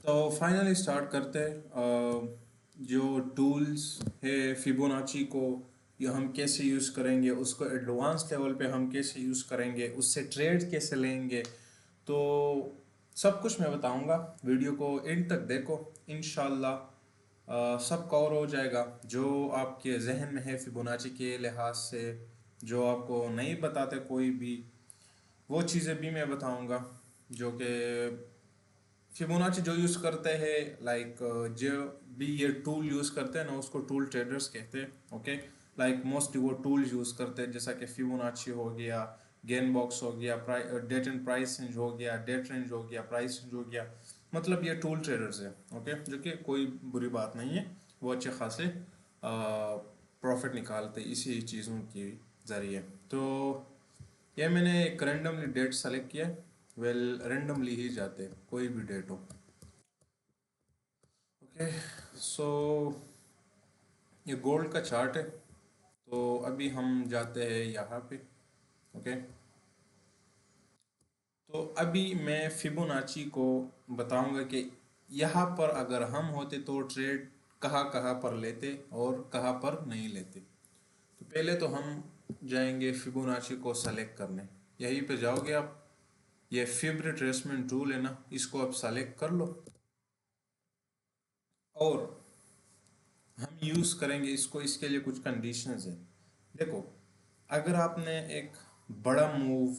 तो finally start करते हैं। जो टूल्स है फिबोनाची को ये हम कैसे यूज़ करेंगे, उसको एडवांस लेवल पे हम कैसे यूज़ करेंगे, उससे ट्रेड कैसे लेंगे, तो सब कुछ मैं बताऊंगा। वीडियो को एंड तक देखो, इंशाल्लाह सब कवर हो जाएगा। जो आपके जहन में है फिबोनाची के लिहाज से, जो आपको नहीं बताते कोई भी, वो चीज़ें भी मैं बताऊंगा। जो कि फिबोनाची जो यूज़ करते हैं, लाइक जो भी ये टूल यूज़ करते हैं ना, उसको टूल ट्रेडर्स कहते हैं। ओके, लाइक मोस्टली वो टूल यूज़ करते हैं, जैसा कि फिबोनाची हो गया, गेन बॉक्स हो गया, डेट एंड प्राइस रेंज हो गया, डेट रेंज हो गया, प्राइस रेंज हो गया। मतलब ये टूल ट्रेडर्स है। ओके, जो कि कोई बुरी बात नहीं है, वो अच्छे खासे प्रॉफिट निकालते इसी चीज़ों के ज़रिए। तो ये मैंने एक रेंडमली डेट सेलेक्ट किया। वेल, रेंडमली ही जाते कोई भी डेट हो। ओके, सो ये गोल्ड का चार्ट है। तो अभी हम जाते हैं यहाँ पे। ओके, तो अभी मैं फिबोनाची को बताऊंगा कि यहाँ पर अगर हम होते तो ट्रेड कहाँ कहाँ पर लेते और कहाँ पर नहीं लेते। तो पहले तो हम जाएंगे फिबोनाची को सेलेक्ट करने। यहीं पे जाओगे आप, ये फिब रिट्रेसमेंट टूल है ना, इसको आप सेलेक्ट कर लो और हम यूज़ करेंगे इसको। इसके लिए कुछ कंडीशंस है। देखो, अगर आपने एक बड़ा मूव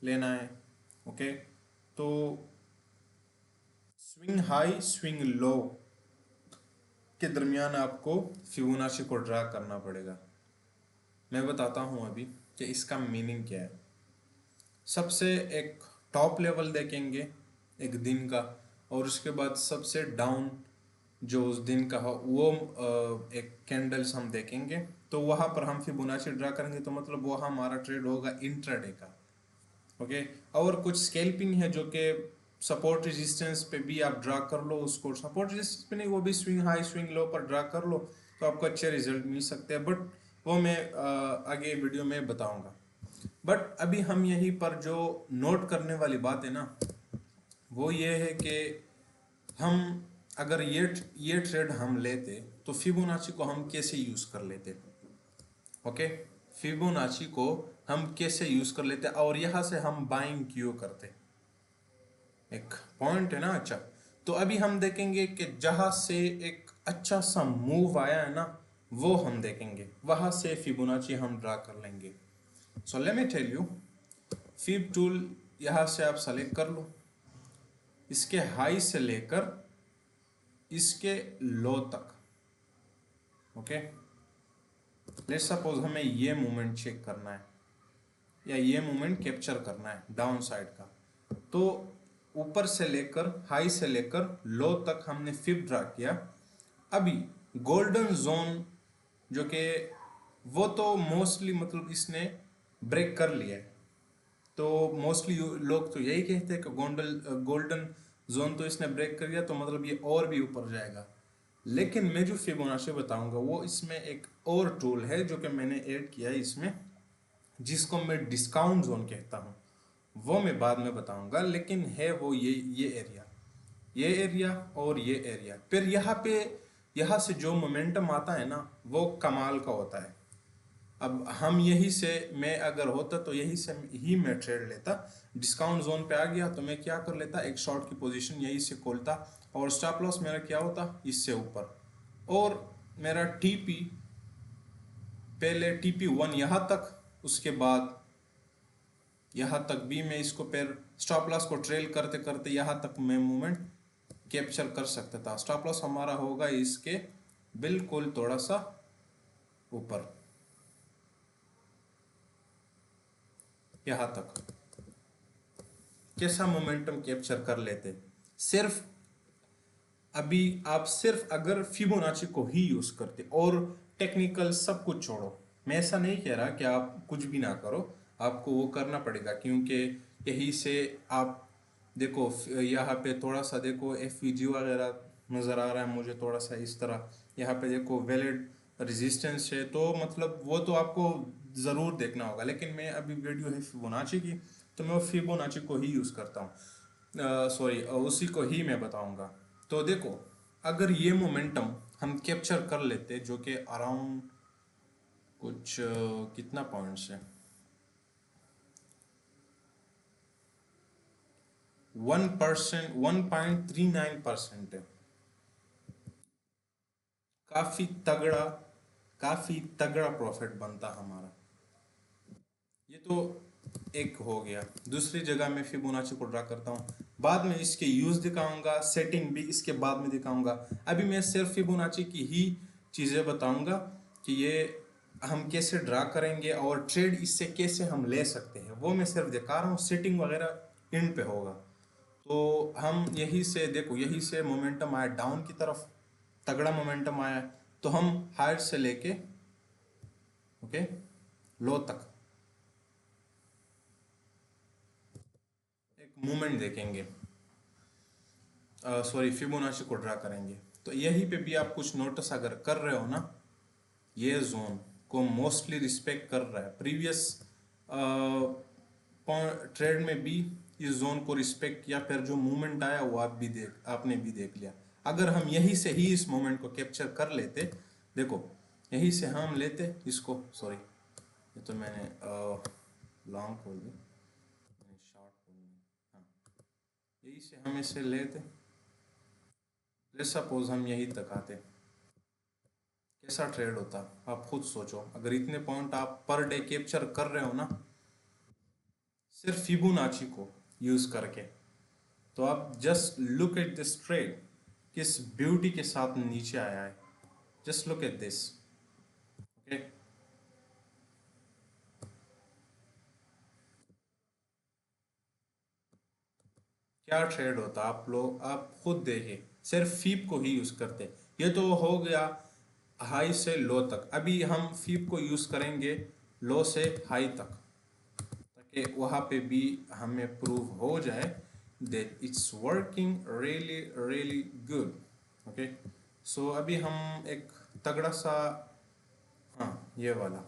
लेना है, ओके, तो स्विंग हाई स्विंग लो के दरमियान आपको फिबोनाची को ड्रा करना पड़ेगा। मैं बताता हूँ अभी कि इसका मीनिंग क्या है। सबसे एक टॉप लेवल देखेंगे एक दिन का, और उसके बाद सबसे डाउन जो उस दिन का हो वो एक कैंडल्स हम देखेंगे। तो वहां पर हम फिबोनाची ड्रा करेंगे, तो मतलब वो हमारा ट्रेड होगा इंट्राडे का। ओके, और कुछ स्केल्पिंग है जो कि सपोर्ट रेजिस्टेंस पे भी आप ड्रा कर लो उसको, सपोर्ट रेजिस्टेंस पे नहीं, वो भी स्विंग हाई स्विंग लो पर ड्रा कर लो, तो आपको अच्छे रिजल्ट मिल सकते हैं। बट वो मैं आगे वीडियो में बताऊंगा। बट अभी हम यहीं पर जो नोट करने वाली बात है ना, वो ये है कि हम अगर ये ट्रेड हम लेते तो फिबोनाची को हम कैसे यूज कर लेते। ओके, फिबोनाची को हम कैसे यूज कर लेते और यहां से हम बाइंग क्यों करते, एक पॉइंट है ना। अच्छा, तो अभी हम देखेंगे कि जहां से एक अच्छा सा मूव आया है ना, वो हम देखेंगे, वहां से फिबोनाची हम ड्रा कर लेंगे। So let me tell you, fib tool यहां से आप सेलेक्ट कर लो, इसके हाई से लेकर इसके लो तक। ओके, लेट्स सपोज हमें ये मूवमेंट चेक करना है या ये मूवमेंट कैप्चर करना है डाउन साइड का। तो ऊपर से लेकर हाई से लेकर लो तक हमने फिब ड्रा किया। अभी गोल्डन जोन जो कि वो तो मोस्टली मतलब इसने ब्रेक कर लिया है। तो मोस्टली लोग तो यही कहते हैं कि गोल्डन गोल्डन जोन तो इसने ब्रेक कर दिया, तो मतलब ये और भी ऊपर जाएगा। लेकिन मैं जो फिबोनाची बताऊंगा वो इसमें एक और टूल है जो कि मैंने ऐड किया है इसमें, जिसको मैं डिस्काउंट जोन कहता हूँ। वो मैं बाद में बताऊंगा, लेकिन है वो ये एरिया, ये एरिया और ये एरिया। फिर यहाँ पे यहाँ से जो मोमेंटम आता है ना, वो कमाल का होता है। अब हम यही से, मैं अगर होता तो यही से ही मैं ट्रेड लेता। डिस्काउंट जोन पे आ गया तो मैं क्या कर लेता, एक शॉर्ट की पोजीशन यही से खोलता, और स्टॉप लॉस मेरा क्या होता, इससे ऊपर। और मेरा टीपी पहले टीपी वन यहाँ तक, उसके बाद यहाँ तक भी मैं इसको फिर स्टॉप लॉस को ट्रेल करते करते यहाँ तक मैं मूवमेंट कैप्चर कर सकता था। स्टॉप लॉस हमारा होगा इसके बिल्कुल थोड़ा सा ऊपर, यहाँ तक। कैसा मोमेंटम कैप्चर कर लेते सिर्फ, अभी आप सिर्फ अगर फिबोनाची को ही यूज करते और टेक्निकल सब कुछ छोड़ो। मैं ऐसा नहीं कह रहा कि आप कुछ भी ना करो, आपको वो करना पड़ेगा, क्योंकि यही से आप देखो यहाँ पे थोड़ा सा देखो एफवीजी वगैरह नज़र आ रहा है मुझे थोड़ा सा इस तरह। यहाँ पे देखो वैलिड रेजिस्टेंस है, तो मतलब वो तो आपको ज़रूर देखना होगा। लेकिन मैं अभी वीडियो है फिबोनाची की, तो मैं फिबोनाची को ही यूज़ करता हूँ। सॉरी, उसी को ही मैं बताऊंगा। तो देखो, अगर ये मोमेंटम हम कैप्चर कर लेते जो कि अराउंड कुछ कितना पॉइंट्स है, 1%, 1.39% है। काफी तगड़ा, काफी तगड़ा प्रॉफिट बनता हमारा। ये तो एक हो गया। दूसरी जगह मैं फिबोनाची को ड्रा करता हूँ, बाद में इसके यूज दिखाऊंगा, सेटिंग भी इसके बाद में दिखाऊंगा। अभी मैं सिर्फ फिबोनाची की ही चीजें बताऊंगा कि ये हम कैसे ड्रा करेंगे और ट्रेड इससे कैसे हम ले सकते हैं, वो मैं सिर्फ दिखा रहा हूँ। सेटिंग वगैरह इन पे होगा। तो हम यही से देखो, यही से मोमेंटम आया डाउन की तरफ, तगड़ा मोमेंटम आया, तो हम हाइट से लेके ओके लो तक एक मूवमेंट देखेंगे, सॉरी फिबोनाची को ड्रा करेंगे। तो यहीं पे भी आप कुछ नोटिस अगर कर रहे हो ना, ये जोन को मोस्टली रिस्पेक्ट कर रहा है। प्रीवियस ट्रेड में भी इस जोन को रिस्पेक्ट किया, फिर जो मूवमेंट आया वो आपने भी देख लिया। अगर हम यहीं से ही इस मोमेंट को कैप्चर कर लेते, देखो यहीं से हम लेते इसको, सॉरी ये तो मैंने लॉन्ग खोल दिया, मैंने शॉर्ट खोल दिया। हाँ, यहीं से हम इसे लेते, लेट्स सपोज हम यहीं तक आते, कैसा ट्रेड होता आप खुद सोचो। अगर इतने पॉइंट आप पर डे कैप्चर कर रहे हो ना सिर्फ फिबोनाची को यूज करके, तो आप just look at this trade, किस ब्यूटी के साथ नीचे आया है। Just look at this, okay. क्या ट्रेड होता आप लोग, आप खुद देखिए, सिर्फ फीप को ही यूज करते। ये तो हो गया हाई से लो तक, अभी हम फीप को यूज करेंगे लो से हाई तक, ताकि वहाँ पे भी हमें प्रूव हो जाए that it's working really really good, okay. So अभी हम एक तगड़ा सा, हाँ ये वाला,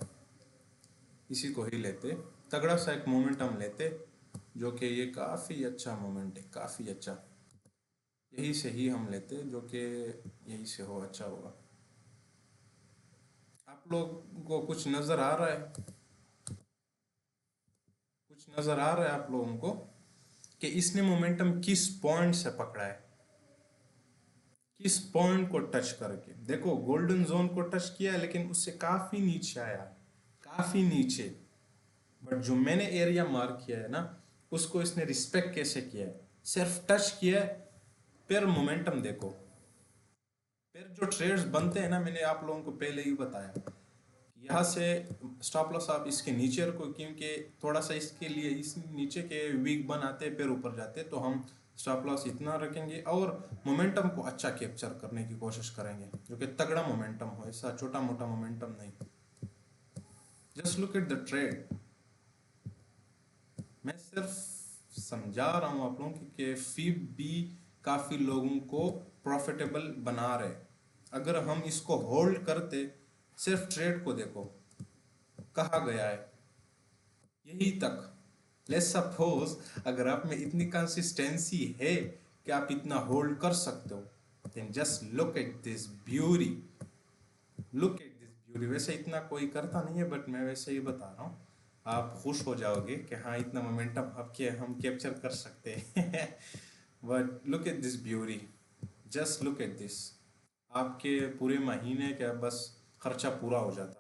इसी को ही लेते, तगड़ा सा एक मोमेंट हम लेते, जो कि ये काफ़ी अच्छा मोमेंट है, काफ़ी अच्छा। यही से ही हम लेते जो कि यही से हो अच्छा होगा। आप लोग को कुछ नज़र आ रहा है, कुछ नज़र आ रहा है आप लोगों को कि इसने मोमेंटम किस पॉइंट से पकड़ा है, किस पॉइंट को टच करके। देखो गोल्डन जोन को टच किया है लेकिन उससे काफी नीचे आया, काफी नीचे। बट जो मैंने एरिया मार्क किया है ना, उसको इसने रिस्पेक्ट कैसे किया है, सिर्फ टच किया है। फिर मोमेंटम देखो, फिर जो ट्रेड्स बनते हैं ना, मैंने आप लोगों को पहले ही बताया, यहाँ से स्टॉप लॉस आप इसके नीचे रखो, क्योंकि थोड़ा सा इसके लिए इस नीचे के वीक बनाते फिर ऊपर जाते, तो हम स्टॉप लॉस इतना रखेंगे और मोमेंटम को अच्छा कैप्चर करने की कोशिश करेंगे, जो कि तगड़ा मोमेंटम हो, ऐसा छोटा मोटा मोमेंटम नहीं। Just look at the trade. मैं सिर्फ समझा रहा हूँ आप लोगों कि फीब भी काफ़ी लोगों को प्रॉफिटेबल बना रहे। अगर हम इसको होल्ड करते, सिर्फ ट्रेड को देखो कहाँ गया है, यही तक। लेट्स सपोज अगर आप में इतनी कंसिस्टेंसी है कि आप इतना होल्ड कर सकते हो, then just look at this beauty, look at this beauty. वैसे इतना कोई करता नहीं है, बट मैं वैसे ही बता रहा हूँ, आप खुश हो जाओगे कि हाँ इतना मोमेंटम आपके हम कैप्चर कर सकते हैं। But look at this beauty, just look at this. आपके पूरे महीने का बस खर्चा पूरा हो जाता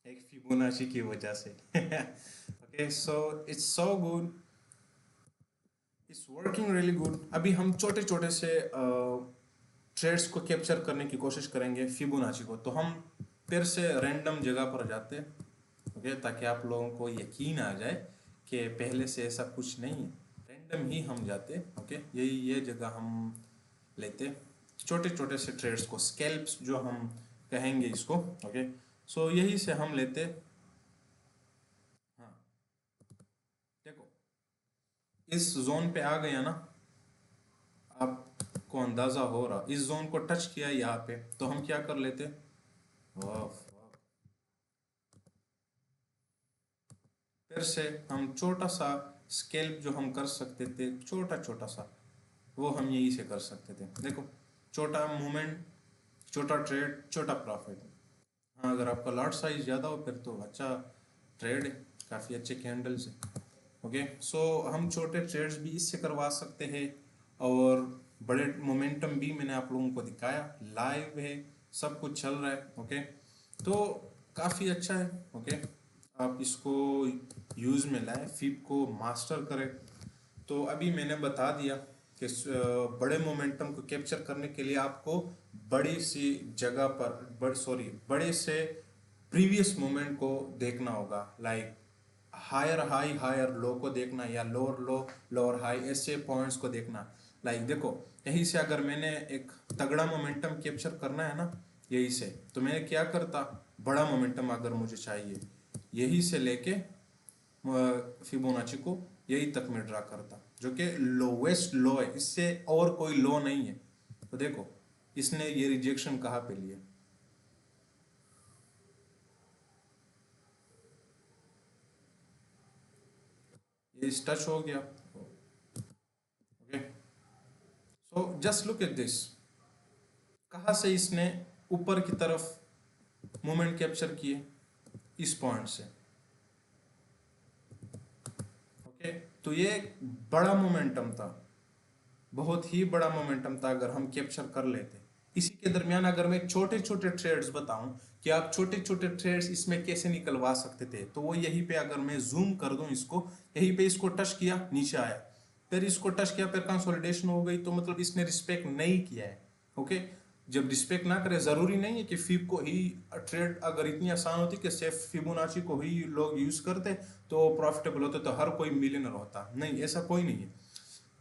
एक फिबोनाची की वजह से। Okay, so it's so good, it's working really good. अभी हम छोटे छोटे से ट्रेड्स को कैप्चर करने की कोशिश करेंगे फिबोनाची को। तो हम फिर से रैंडम जगह पर जाते हैं, ओके, ताकि आप लोगों को यकीन आ जाए कि पहले से ऐसा कुछ नहीं है, रैंडम ही हम जाते, ओके। यही ये जगह हम लेते छोटे छोटे से ट्रेड्स को, स्कैल्प्स जो हम कहेंगे इसको, ओके। सो यही से हम लेते। हाँ देखो, इस जोन पे आ गया ना, आपको अंदाजा हो रहा, इस जोन को टच किया यहाँ पे, तो हम क्या कर लेते, वाह वाह। फिर से हम छोटा सा स्केल्प जो हम कर सकते थे, छोटा छोटा सा, वो हम यही से कर सकते थे। देखो छोटा मूवमेंट, छोटा ट्रेड, छोटा प्रॉफिट। हाँ, अगर आपका लॉट साइज ज़्यादा हो फिर तो अच्छा ट्रेड है, काफ़ी अच्छे कैंडल्स है। ओके, सो हम छोटे ट्रेड्स भी इससे करवा सकते हैं, और बड़े मोमेंटम भी मैंने आप लोगों को दिखाया, लाइव है, सब कुछ चल रहा है। ओके, तो काफ़ी अच्छा है। ओके, आप इसको यूज़ में लाएं, फिब को मास्टर करें। तो अभी मैंने बता दिया कि बड़े मोमेंटम को कैप्चर करने के लिए आपको बड़ी सी जगह पर बड़े से प्रीवियस मोमेंट को देखना होगा, like higher high higher low को देखना, या लोअर लो लोअर हाई, ऐसे पॉइंट्स को देखना। लाइक देखो, यहीं से अगर मैंने एक तगड़ा मोमेंटम कैप्चर करना है ना, यहीं से, तो मैं क्या करता, बड़ा मोमेंटम अगर मुझे चाहिए, यहीं से लेके फिबोनाची को यही तक में ड्रा करता, जो कि लोवेस्ट लो है, इससे और कोई लो नहीं है। तो देखो, इसने ये रिजेक्शन कहाँ पे लिया, ये टच हो गया। Okay, so just look at this, कहाँ से इसने ऊपर की तरफ मोमेंट कैप्चर किए, इस पॉइंट से। ओके, तो ये एक बड़ा मोमेंटम था, बहुत ही बड़ा मोमेंटम था अगर हम कैप्चर कर लेते। इसी के दरमियान अगर मैं छोटे छोटे ट्रेड्स बताऊं कि आप छोटे छोटे ट्रेड्स इसमें कैसे निकलवा सकते थे, तो वो यहीं पे अगर मैं जूम कर दूं इसको, यहीं पे इसको टच किया, नीचे आया, फिर इसको टच किया, फिर कंसोलिडेशन हो गई, तो मतलब इसने रिस्पेक्ट नहीं किया है। ओके, जब रिस्पेक्ट ना करे, जरूरी नहीं है कि फिब को ही ट्रेड, अगर इतनी आसान होती कि सिर्फ फिबोनाची को ही लोग यूज करते तो प्रॉफिटेबल होते, तो हर कोई मिलियनर होता, नहीं, ऐसा कोई नहीं है।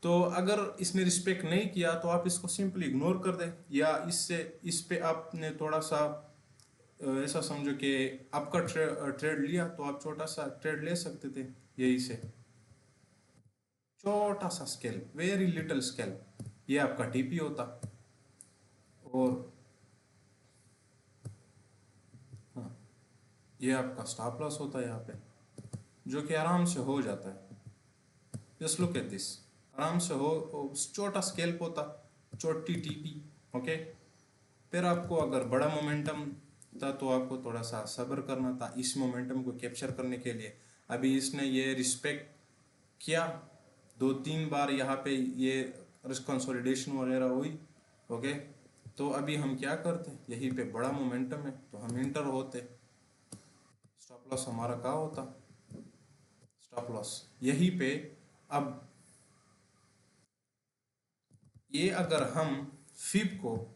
तो अगर इसने रिस्पेक्ट नहीं किया तो आप इसको सिंपली इग्नोर कर दें, या इससे इस पे आपने थोड़ा सा ऐसा समझो कि आपका ट्रेड लिया, तो आप छोटा सा ट्रेड ले सकते थे, यही से छोटा सा स्केल, वेरी लिटिल स्केल, ये आपका टीपी होता। और हाँ, ये आपका स्टॉप लॉस होता है यहाँ पे, जो कि आराम से हो जाता है। जस्ट लुक एट दिस, आराम से छोटा स्केल होता, छोटी टीपी। ओके, फिर आपको अगर बड़ा मोमेंटम था तो आपको थोड़ा सा सब्र करना था इस मोमेंटम को कैप्चर करने के लिए। अभी इसने ये रिस्पेक्ट किया, 2-3 बार यहाँ पे ये कंसोलिडेशन वगैरह हुई। ओके, तो अभी हम क्या करते, यहीं पे बड़ा मोमेंटम है तो हम इंटर होते, स्टॉप लॉस हमारा क्या होता, स्टॉप लॉस यहीं पे। अब ये अगर हम फिब को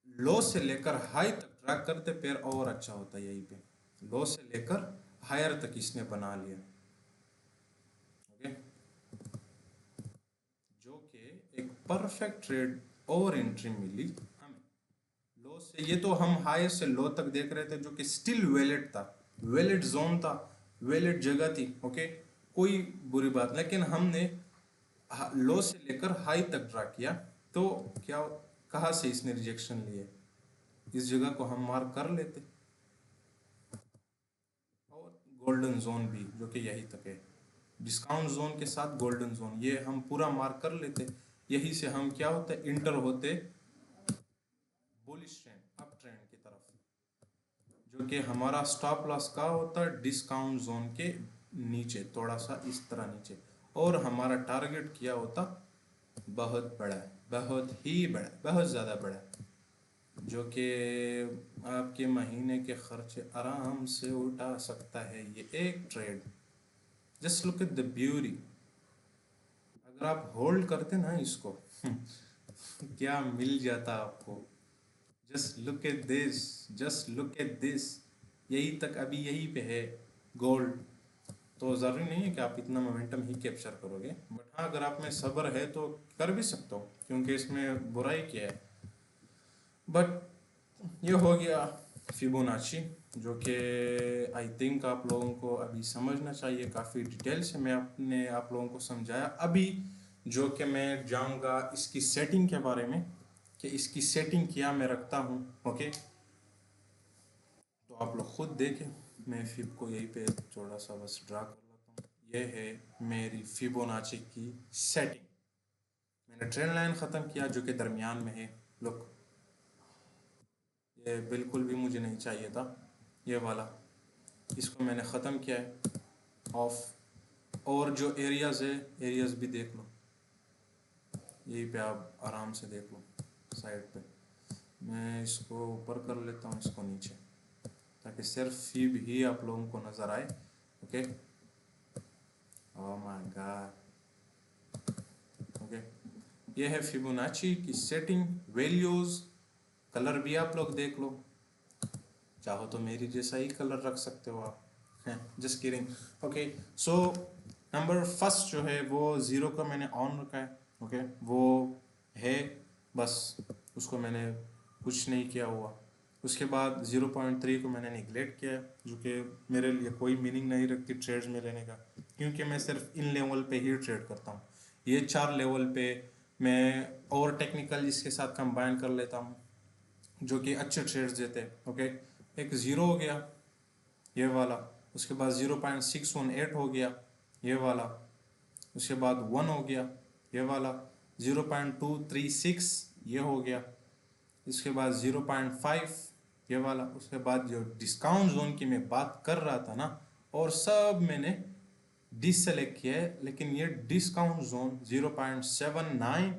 लो से लेकर हाई तक ट्रैक करते फिर और अच्छा होता, यहीं पे लो से लेकर हायर तक इसने बना लिया। ओके, जो कि एक परफेक्ट ट्रेड और एंट्री मिली हमें लो से। ये तो हम हायर से लो तक देख रहे थे, जो कि स्टिल वैलिड था, वैलिड जोन था, वैलिड जगह थी। ओके, कोई बुरी बात, लेकिन हमने लो से लेकर हाई तक ड्रा किया, तो क्या, कहाँ से इसने रिजेक्शन लिए, इस जगह को हम मार्क कर लेते, और गोल्डन जोन भी जो कि यही तक है, डिस्काउंट जोन के साथ गोल्डन जोन, ये हम पूरा मार्क कर लेते। यही से हम क्या होते, इंटर होते बुलिश ट्रेंड, अप ट्रेंड की तरफ, जो कि हमारा स्टॉप लॉस का होता डिस्काउंट जोन के नीचे, थोड़ा सा इस तरह नीचे, और हमारा टारगेट किया होता बहुत बड़ा, बहुत ही बड़ा, बहुत ज़्यादा बड़ा, जो कि आपके महीने के खर्चे आराम से उठा सकता है ये एक trade. Just look at the beauty, अगर आप होल्ड करते ना इसको क्या मिल जाता आपको। Just look at this, just look at this, यही तक अभी यही पे है गोल्ड। तो ज़रूरी नहीं है कि आप इतना मोमेंटम ही कैप्चर करोगे, बट हाँ, अगर आप में सब्र है तो कर भी सकते हो, क्योंकि इसमें बुराई क्या है। बट ये हो गया फिबोनाची, जो कि आई थिंक आप लोगों को अभी समझना चाहिए, काफ़ी डिटेल से मैं अपने आप लोगों को समझाया। अभी जो कि मैं जाऊंगा इसकी सेटिंग के बारे में, कि इसकी सेटिंग क्या मैं रखता हूँ। ओके, तो आप लोग खुद देखें, मैं फिब को यहीं पे थोड़ा सा बस ड्रा कर लेता हूँ। ये है मेरी फिबोनाची की सेटिंग, मैंने ट्रेंड लाइन ख़त्म किया जो कि दरमियान में है। लुक, ये बिल्कुल भी मुझे नहीं चाहिए था, ये वाला। इसको मैंने ख़त्म किया है, ऑफ। और जो एरियाज़ है, एरियाज़ भी देख लो, यहीं पे आप आराम से देख लो साइड पे। मैं इसको ऊपर कर लेता हूँ, इसको नीचे, ताकि सिर्फ फीब ही आप लोगों को नज़र आए। Okay, oh my God. Okay, ये है फिबोनाची की सेटिंग, वैल्यूज़। कलर भी आप लोग देख लो, चाहो तो मेरी जैसा ही कलर रख सकते हो आप, हैं, just kidding. Okay, so number first जो है वो 0 का मैंने ऑन रखा है। ओके, वो है, बस उसको मैंने कुछ नहीं किया हुआ। उसके बाद 0.3 को मैंने निगलेक्ट किया है, जो कि मेरे लिए कोई मीनिंग नहीं रखती ट्रेड्स में लेने का, क्योंकि मैं सिर्फ इन लेवल पे ही ट्रेड करता हूँ। ये 4 लेवल पे मैं और टेक्निकल इसके साथ कंबाइन कर लेता हूँ, जो कि अच्छे ट्रेड्स देते हैं। ओके, एक 0 हो गया, ये वाला। उसके बाद 0.618 हो गया, ये वाला। उसके बाद 1 हो गया, ये वाला। 0.236 ये हो गया। इसके बाद 0.5 ये वाला। उसके बाद जो डिस्काउंट जोन की मैं बात कर रहा था ना, और सब मैंने डिससेलेक्ट किया है, लेकिन ये डिस्काउंट जोन 0.79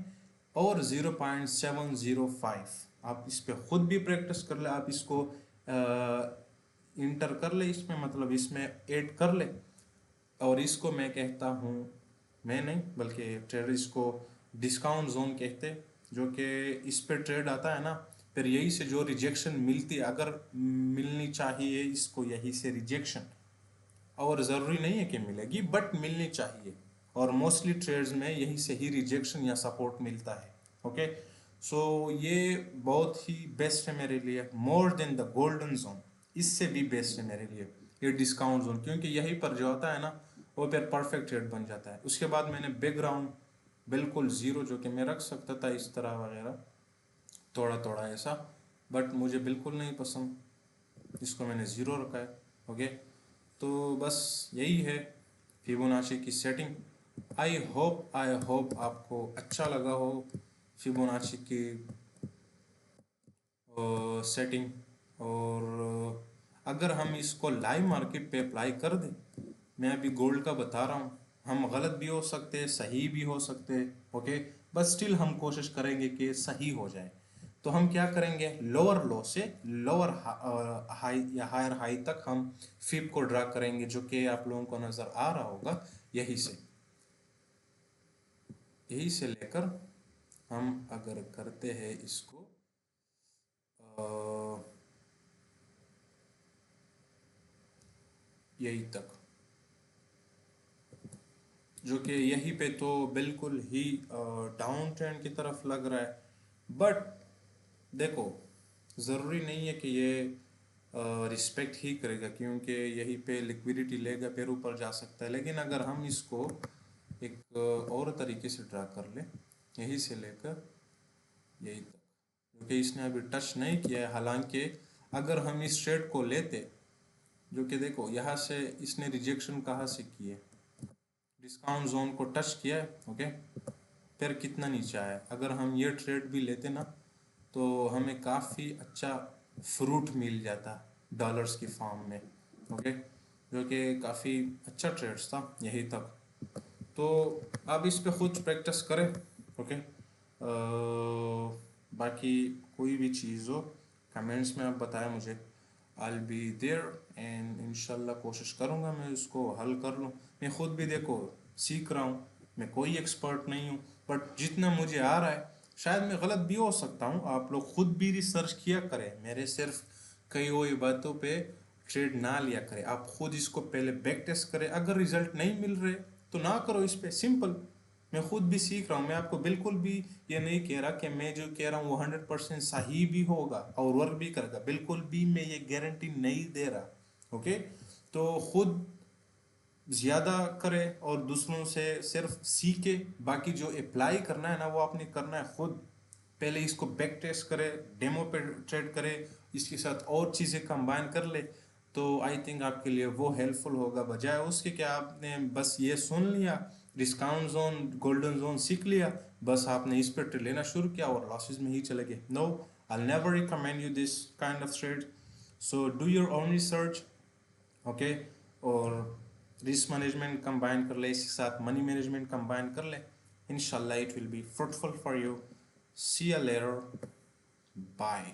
और 0.705, आप इस पे खुद भी प्रैक्टिस कर ले, आप इसको इंटर कर ले इसमें, मतलब इसमें ऐड कर ले। और इसको मैं कहता हूँ, मैं नहीं बल्कि ट्रेडर इसको डिस्काउंट जोन कहते, जो कि इस पे ट्रेड आता है ना, फिर यही से जो रिजेक्शन मिलती है, अगर मिलनी चाहिए इसको यही से रिजेक्शन, और ज़रूरी नहीं है कि मिलेगी, बट मिलनी चाहिए, और मोस्टली ट्रेड्स में यही से ही रिजेक्शन या सपोर्ट मिलता है। ओके, सो ये बहुत ही बेस्ट है मेरे लिए, more than the golden zone, इससे भी बेस्ट है मेरे लिए ये डिस्काउंट जोन, क्योंकि यहीं पर जो होता है ना, वो फिर परफेक्ट ट्रेड बन जाता है। उसके बाद मैंने बैकग्राउंड बिल्कुल ज़ीरो, जो कि मैं रख सकता था इस तरह वगैरह, थोड़ा थोड़ा ऐसा, बट मुझे बिल्कुल नहीं पसंद, इसको मैंने ज़ीरो रखा है। ओके, तो बस यही है फिबोनाची की सेटिंग। आई होप आपको अच्छा लगा हो फिबोनाची की सेटिंग। और अगर हम इसको लाइव मार्केट पे अप्लाई कर दें, मैं अभी गोल्ड का बता रहा हूँ, हम गलत भी हो सकते हैं, सही भी हो सकते हैं। ओके, बट स्टिल हम कोशिश करेंगे कि सही हो जाए। तो हम क्या करेंगे, लोअर लो से लोअर हाई या हायर हाई तक हम फिब को ड्रा करेंगे, जो कि आप लोगों को नज़र आ रहा होगा, यही से लेकर हम अगर करते हैं इसको यही तक, जो कि यहीं पे तो बिल्कुल ही डाउन ट्रेंड की तरफ लग रहा है। बट देखो, ज़रूरी नहीं है कि ये रिस्पेक्ट ही करेगा, क्योंकि यहीं पे लिक्विडिटी लेगा फिर ऊपर जा सकता है। लेकिन अगर हम इसको एक और तरीके से ड्रा कर ले, यहीं से लेकर यहीं तक, क्योंकि इसने अभी टच नहीं किया है। हालांकि अगर हम इस ट्रेड को लेते, जो कि देखो यहाँ से इसने रिजेक्शन कहाँ से की है, डिस्काउंट जोन को टच किया है। ओके, फिर कितना नीचे आया, अगर हम ये ट्रेड भी लेते ना, तो हमें काफ़ी अच्छा फ्रूट मिल जाता डॉलर्स की फॉर्म में। ओके, जो कि काफ़ी अच्छा ट्रेड्स था यही तक। तो आप इस पे खुद प्रैक्टिस करें। ओके, बाकी कोई भी चीज़ हो कमेंट्स में आप बताएं मुझे, I'll बी देयर, एंड इंशाल्लाह कोशिश करूँगा मैं उसको हल कर लूँ। मैं खुद भी देखो सीख रहा हूँ, मैं कोई एक्सपर्ट नहीं हूँ, बट जितना मुझे आ रहा है, शायद मैं गलत भी हो सकता हूँ। आप लोग खुद भी रिसर्च किया करें, मेरे सिर्फ कई हुई बातों पे ट्रेड ना लिया करें। आप खुद इसको पहले बैक टेस्ट करें, अगर रिजल्ट नहीं मिल रहे तो ना करो इस पे, सिंपल। मैं खुद भी सीख रहा हूँ, मैं आपको बिल्कुल भी ये नहीं कह रहा कि मैं जो कह रहा हूँ वो 100% सही भी होगा और वर्क भी करेगा, बिल्कुल भी मैं ये गारंटी नहीं दे रहा। ओके, तो खुद ज़्यादा करे और दूसरों से सिर्फ सीखे, बाकी जो अप्लाई करना है ना वो आपने करना है खुद। पहले इसको बैक टेस्ट करे, डेमो पे ट्रेड करे, इसके साथ और चीज़ें कंबाइन कर ले, तो आई थिंक आपके लिए वो हेल्पफुल होगा, बजाय उसके कि आपने बस ये सुन लिया डिस्काउंट जोन, गोल्डन जोन सीख लिया, बस आपने इस पर ट्रेड लेना शुरू किया और लॉसेस में ही चले गए। No, I never recommend you this kind of trade. So do your own research, okay, और रिस्क मैनेजमेंट कंबाइन कर ले, इसके साथ मनी मैनेजमेंट कंबाइन कर ले, इंशाल्लाह it will be fruitful for you. See you later, bye.